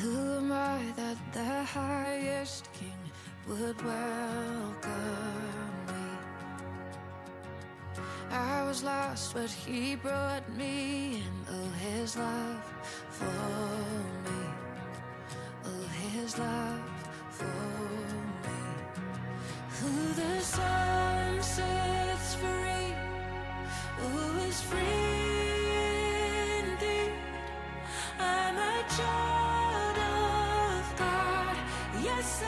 Who am I that the highest king would welcome me? I was lost, but he brought me in. Oh, his love for me. Oh, his love for me. Who the Son sets free, who is free indeed. I'm a child of God, yes I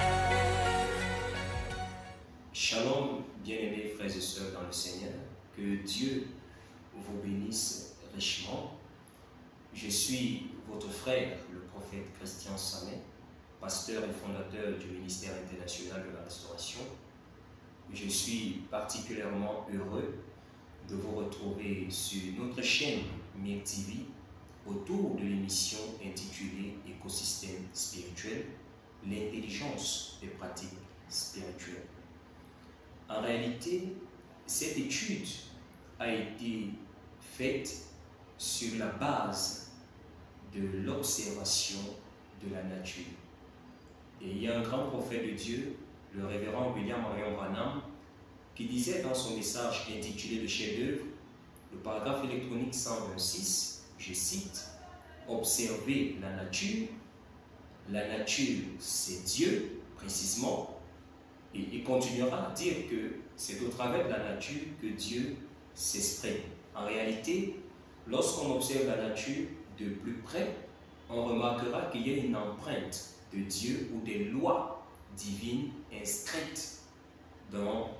am. Shalom, bien-aimés frères et sœurs dans le Seigneur, que Dieu vous bénisse richement. Je suis votre frère, le prophète Christian Samet, pasteur et fondateur du ministère international de la restauration. Je suis particulièrement heureux de vous retrouver sur notre chaîne MIR TV autour de l'émission intitulée Écosystème spirituel, l'intelligence des pratiques spirituelles. En réalité, cette étude a été faite sur la base de l'observation de la nature. Et il y a un grand prophète de Dieu, le révérend William Marion Branham, qui disait dans son message intitulé Le chef-d'œuvre, le paragraphe électronique 126, je cite, « Observez la nature c'est Dieu, précisément, et il continuera à dire que c'est au travers de la nature que Dieu s'exprime. » En réalité, lorsqu'on observe la nature de plus près, on remarquera qu'il y a une empreinte de Dieu ou des lois divines inscrites dans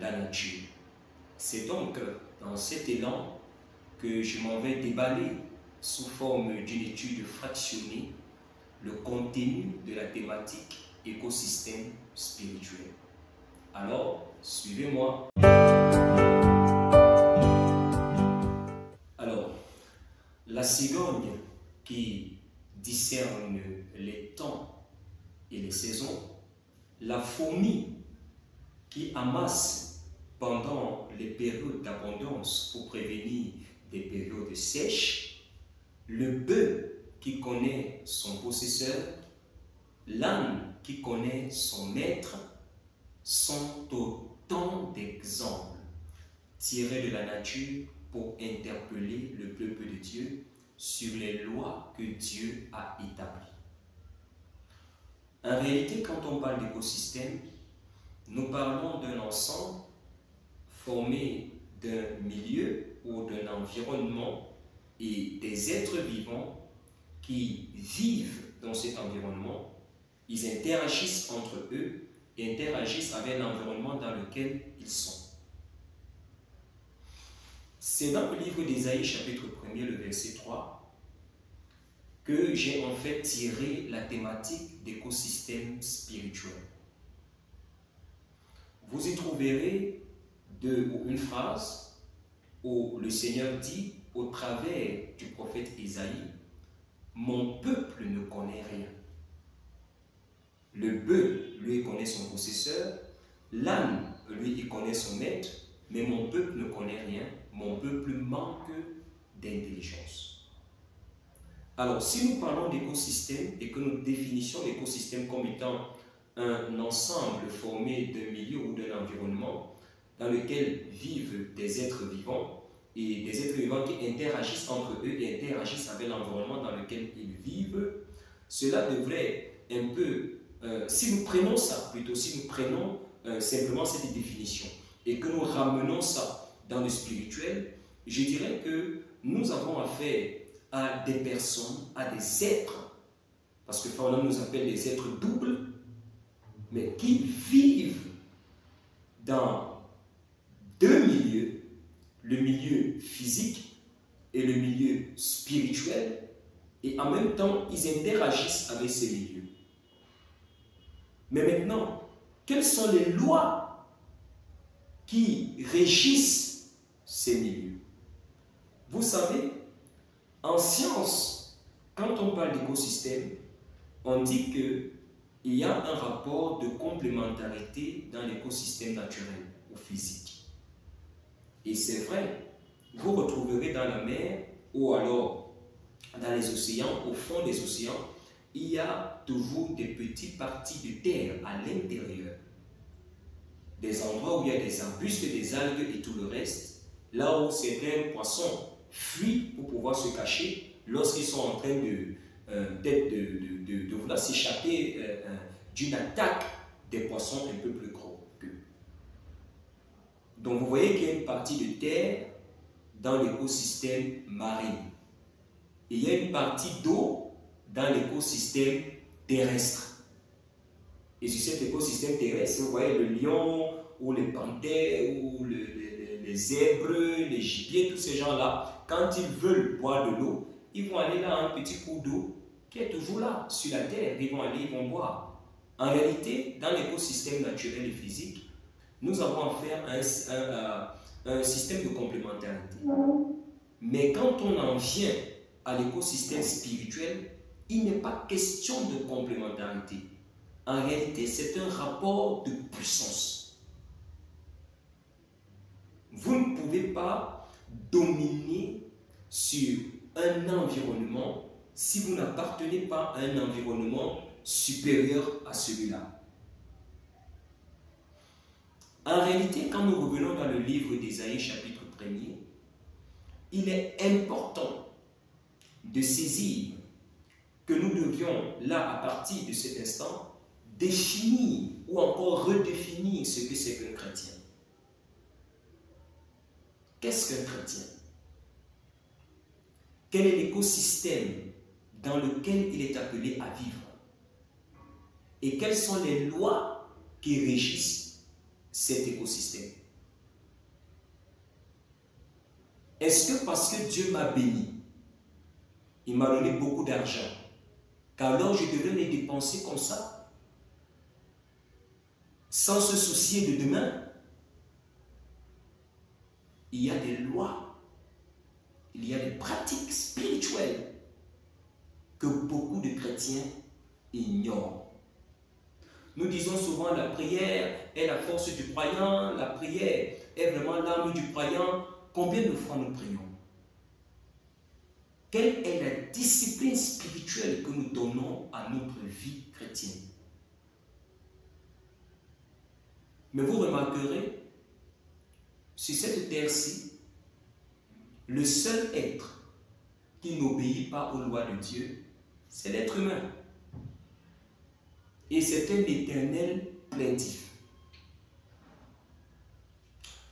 la nature. C'est donc dans cet élan que je m'en vais déballer sous forme d'une étude fractionnée le contenu de la thématique écosystème spirituel. Alors, suivez-moi. Alors, la cigogne qui discerne les temps et les saisons, la fourmi qui amasse pendant les périodes d'abondance pour prévenir des périodes sèches, le bœuf qui connaît son possesseur, l'âne qui connaît son maître, sont autant d'exemples tirés de la nature pour interpeller le peuple de Dieu sur les lois que Dieu a établies. En réalité, quand on parle d'écosystème, nous parlons d'un ensemble formé d'un milieu ou d'un environnement et des êtres vivants qui vivent dans cet environnement. Ils interagissent entre eux et interagissent avec l'environnement dans lequel ils sont. C'est dans le livre d'Ésaïe, chapitre 1er, le verset 3, que j'ai en fait tiré la thématique d'écosystème spirituel. Vous y trouverez une phrase où le Seigneur dit au travers du prophète Ésaïe, « Mon peuple ne connaît rien ». Le bœuf, lui, connaît son possesseur, l'âne, lui, il connaît son maître, mais mon peuple ne connaît rien, mon peuple manque d'intelligence. Alors, si nous parlons d'écosystème et que nous définissons l'écosystème comme étant un ensemble formé d'un milieu ou d'un environnement dans lequel vivent des êtres vivants et des êtres vivants qui interagissent entre eux et interagissent avec l'environnement dans lequel ils vivent, cela devrait un peu, si nous prenons ça, plutôt si nous prenons simplement cette définition et que nous ramenons ça dans le spirituel, je dirais que nous avons affaire à des personnes, à des êtres, parce que Fernand nous appelle des êtres doubles, mais qui vivent dans deux milieux, le milieu physique et le milieu spirituel, et en même temps, ils interagissent avec ces milieux. Mais maintenant, quelles sont les lois qui régissent ces milieux? Vous savez, en science, quand on parle d'écosystème, on dit qu'il y a un rapport de complémentarité dans l'écosystème naturel ou physique. Et c'est vrai, vous retrouverez dans la mer ou alors dans les océans, au fond des océans, il y a toujours des petites parties de terre à l'intérieur. Des endroits où il y a des arbustes, des algues et tout le reste. Là où certains poissons fuient pour pouvoir se cacher lorsqu'ils sont en train de vouloir s'échapper d'une attaque des poissons un peu plus gros qu'eux. Donc vous voyez qu'il y a une partie de terre dans l'écosystème marin. Et il y a une partie d'eau dans l'écosystème terrestre. Et sur cet écosystème terrestre, vous voyez le lion, ou les panthères, ou les zèbres, les gibiers, tous ces gens-là, quand ils veulent boire de l'eau, ils vont aller là à un petit cours d'eau qui est toujours là, sur la terre. Ils vont aller, ils vont boire. En réalité, dans l'écosystème naturel et physique, nous avons affaire à un système de complémentarité. Mais quand on en vient à l'écosystème spirituel, il n'est pas question de complémentarité. En réalité, c'est un rapport de puissance. Vous ne pouvez pas dominer sur un environnement si vous n'appartenez pas à un environnement supérieur à celui-là. En réalité, quand nous revenons dans le livre d'Ésaïe, chapitre 1er, il est important de saisir que nous devions, là, à partir de cet instant, définir ou encore redéfinir ce que c'est qu'un chrétien. Qu'est-ce qu'un chrétien? Quel est l'écosystème dans lequel il est appelé à vivre? Et quelles sont les lois qui régissent cet écosystème? Est-ce que parce que Dieu m'a béni, il m'a donné beaucoup d'argent, qu'alors je devrais les dépenser comme ça, sans se soucier de demain? Il y a des lois, il y a des pratiques spirituelles que beaucoup de chrétiens ignorent. Nous disons souvent la prière est la force du croyant, la prière est vraiment l'âme du croyant. Combien de fois nous prions? Quelle est la discipline spirituelle que nous donnons à notre vie chrétienne? Mais vous remarquerez, sur cette terre-ci, le seul être qui n'obéit pas aux lois de Dieu, c'est l'être humain. Et c'est un éternel plaintif.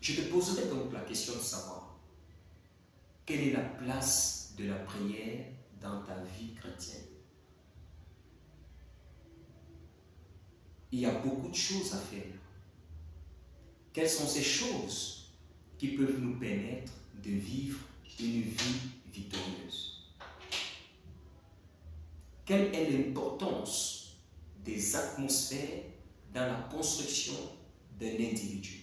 Je te poserai donc la question de savoir quelle est la place de la prière dans ta vie chrétienne. Il y a beaucoup de choses à faire. Quelles sont ces choses qui peuvent nous permettre de vivre une vie victorieuse? Quelle est l'importance des atmosphères dans la construction d'un individu?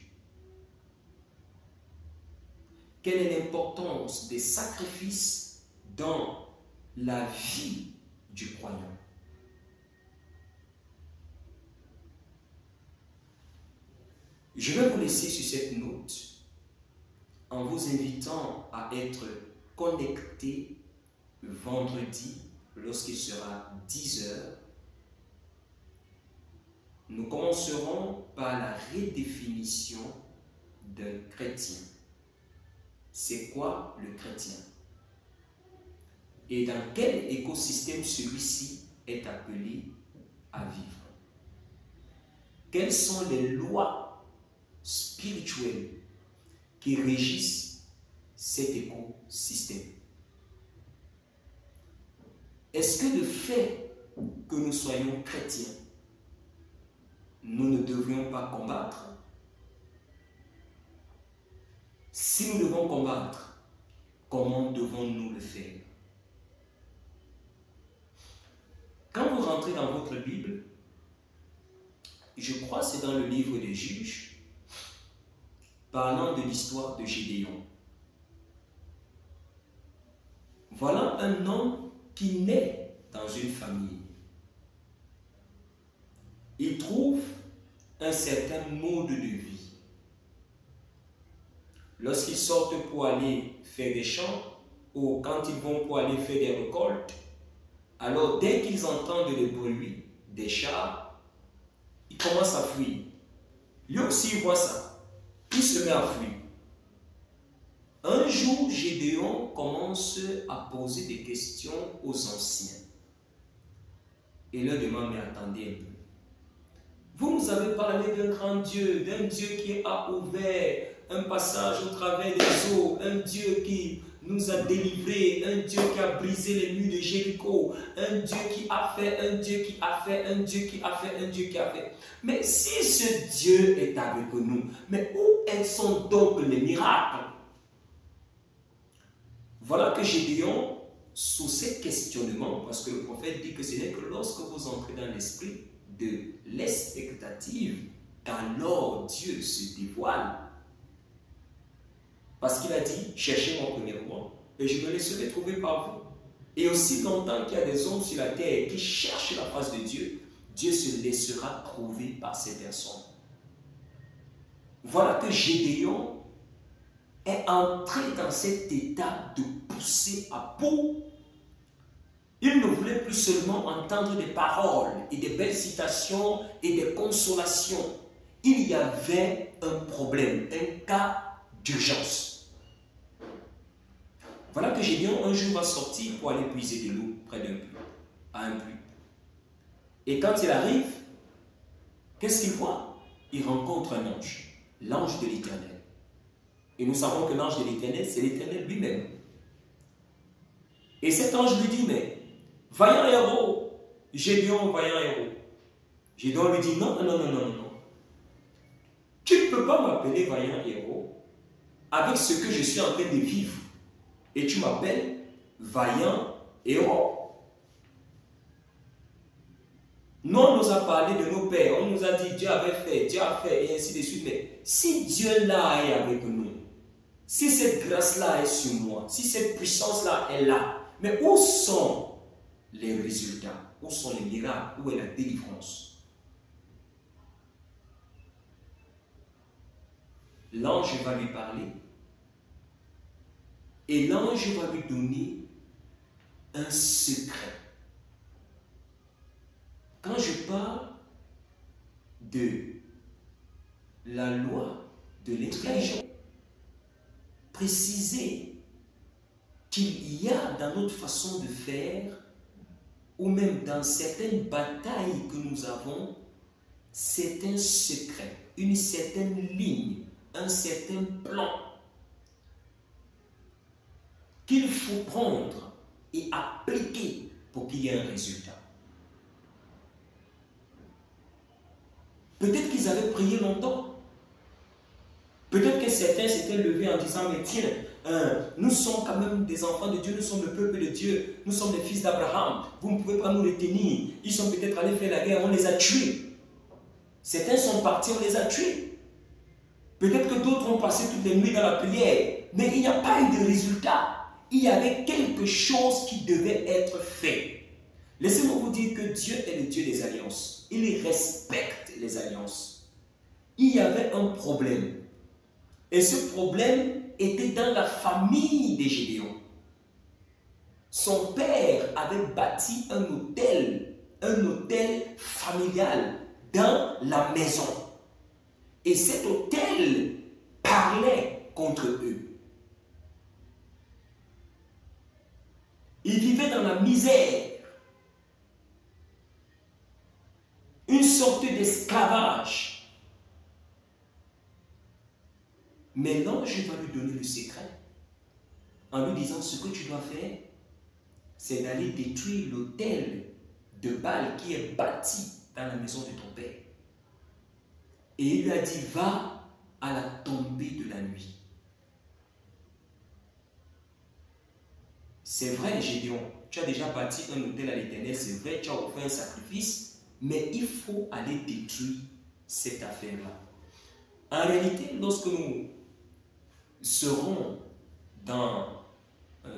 Quelle est l'importance des sacrifices dans la vie du croyant? Je vais vous laisser sur cette note en vous invitant à être connectés vendredi lorsqu'il sera 10 h. Nous commencerons par la redéfinition d'un chrétien. C'est quoi le chrétien? Et dans quel écosystème celui-ci est appelé à vivre? Quelles sont les lois spirituelles qui régissent cet écosystème? Est-ce que le fait que nous soyons chrétiens, nous ne devrions pas combattre? Si nous devons combattre, comment devons-nous le faire? Quand vous rentrez dans votre Bible, je crois que c'est dans le livre des Juges, parlant de l'histoire de Gédéon. Voilà un homme qui naît dans une famille. Il trouve un certain mode de vie. Lorsqu'ils sortent pour aller faire des champs, ou quand ils vont pour aller faire des récoltes, alors dès qu'ils entendent le bruit des chars, ils commencent à fuir. Lui aussi il voit ça, il se met à fuir. Un jour, Gédéon commence à poser des questions aux anciens. Et leur demande, mais attendez un peu. Vous nous avez parlé d'un grand Dieu, d'un Dieu qui a ouvert un passage au travers des eaux, un Dieu qui nous a délivrés, un Dieu qui a brisé les murs de Jéricho, un Dieu qui a fait, un Dieu qui a fait, un Dieu qui a fait, un Dieu qui a fait. Mais si ce Dieu est avec nous, mais où sont donc les miracles? Voilà que Gédéon, sous ces questionnements, parce que le prophète dit que ce n'est que lorsque vous entrez dans l'esprit de l'expectative qu'alors Dieu se dévoile. Parce qu'il a dit, cherchez-moi premièrement, et je me laisserai trouver par vous. Et aussi longtemps qu'il y a des hommes sur la terre qui cherchent la face de Dieu, Dieu se laissera trouver par ces personnes. Voilà que Gédéon est entré dans cet état de pousser à bout. Il ne voulait plus seulement entendre des paroles et des belles citations et des consolations. Il y avait un problème, un cas d'urgence. Voilà que Gédéon un jour va sortir pour aller puiser de l'eau près d'un puits, à un puits. Et quand il arrive, qu'est-ce qu'il voit? Il rencontre un ange, l'ange de l'Éternel. Et nous savons que l'ange de l'Éternel, c'est l'Éternel lui-même. Et cet ange lui dit, mais vaillant héros, Gédéon, vaillant héros. Gédéon lui dit, non, non, non, non, non. Tu ne peux pas m'appeler vaillant héros avec ce que je suis en train de vivre. Et tu m'appelles vaillant héros. Nous, on nous a parlé de nos pères, on nous a dit Dieu avait fait, Dieu a fait, et ainsi de suite. Mais si Dieu là est avec nous, si cette grâce-là est sur moi, si cette puissance-là est là, mais où sont les résultats? Où sont les miracles? Où est la délivrance? L'ange va lui parler et l'ange va lui donner un secret. Quand je parle de la loi de l'intelligence, préciser qu'il y a dans notre façon de faire, ou même dans certaines batailles que nous avons, c'est un secret, une certaine ligne, un certain plan qu'il faut prendre et appliquer pour qu'il y ait un résultat. Peut-être qu'ils avaient prié longtemps. Peut-être que certains s'étaient levés en disant, mais tiens, nous sommes quand même des enfants de Dieu, nous sommes le peuple de Dieu, nous sommes les fils d'Abraham, vous ne pouvez pas nous retenir. Ils sont peut-être allés faire la guerre, on les a tués. Certains sont partis, on les a tués. Peut-être que d'autres ont passé toutes les nuits dans la prière, mais il n'y a pas eu de résultat. Il y avait quelque chose qui devait être fait. Laissez-moi vous dire que Dieu est le Dieu des alliances. Il respecte les alliances. Il y avait un problème. Et ce problème était dans la famille de Gédéon. Son père avait bâti un hôtel familial dans la maison. Et cet hôtel parlait contre eux. Ils vivaient dans la misère. Une sorte d'esclavage. Mais l'ange va lui donner le secret en lui disant ce que tu dois faire, c'est d'aller détruire l'autel de Baal qui est bâti dans la maison de ton père. Et il lui a dit, va à la tombée de la nuit. C'est vrai, Gédéon, tu as déjà bâti un autel à l'Éternel, c'est vrai, tu as offert un sacrifice, mais il faut aller détruire cette affaire-là. En réalité, lorsque nous serons dans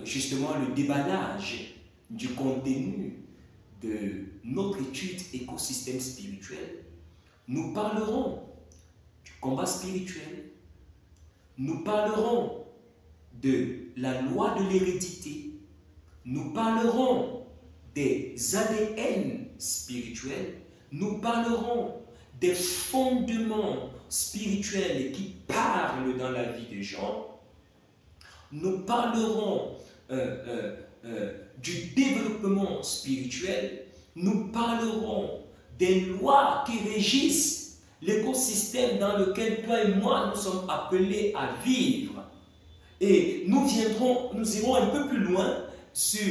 justement le déballage du contenu de notre étude écosystème spirituel, nous parlerons du combat spirituel, nous parlerons de la loi de l'hérédité, nous parlerons des ADN spirituels, nous parlerons des fondements spirituels qui parlent dans la vie des gens, nous parlerons du développement spirituel, nous parlerons des lois qui régissent l'écosystème dans lequel toi et moi nous sommes appelés à vivre. Et nous irons un peu plus loin sur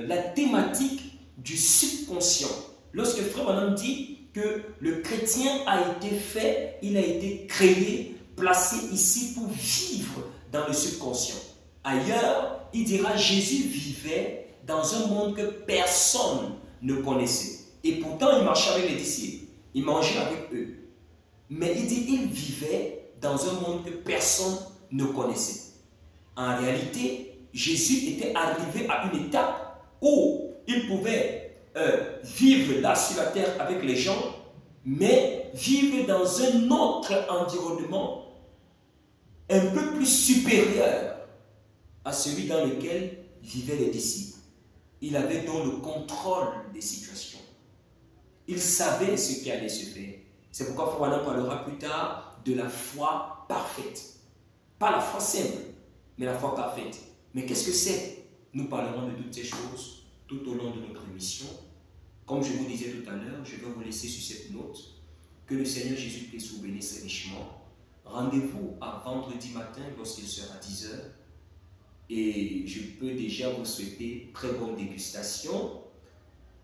la thématique du subconscient. Lorsque Frère Branham dit que le chrétien a été fait, il a été créé, placé ici pour vivre dans le subconscient. Ailleurs, il dira Jésus vivait dans un monde que personne ne connaissait. Et pourtant, il marchait avec les disciples, il mangeait avec eux. Mais il dit il vivait dans un monde que personne ne connaissait. En réalité, Jésus était arrivé à une étape où il pouvait vivre là sur la terre avec les gens, mais vivre dans un autre environnement un peu plus supérieur à celui dans lequel vivaient les disciples. Il avait donc le contrôle des situations. Il savait ce qui allait se faire. C'est pourquoi Frère Branham parlera plus tard de la foi parfaite. Pas la foi simple, mais la foi parfaite. Mais qu'est-ce que c'est? Nous parlerons de toutes ces choses tout au long de notre émission. Comme je vous disais tout à l'heure, je vais vous laisser sur cette note. Que le Seigneur Jésus-Christ vous bénisse richement. Rendez-vous à vendredi matin lorsqu'il sera 10 h. Et je peux déjà vous souhaiter très bonne dégustation.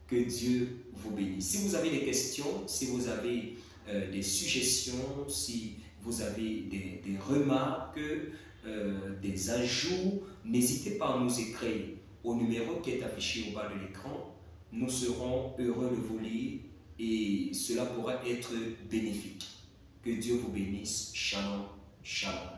Que Dieu vous bénisse. Si vous avez des questions, si vous avez des suggestions, si vous avez des remarques, des ajouts, n'hésitez pas à nous écrire au numéro qui est affiché au bas de l'écran. Nous serons heureux de vous lire et cela pourra être bénéfique. Que Dieu vous bénisse. Shalom, shalom.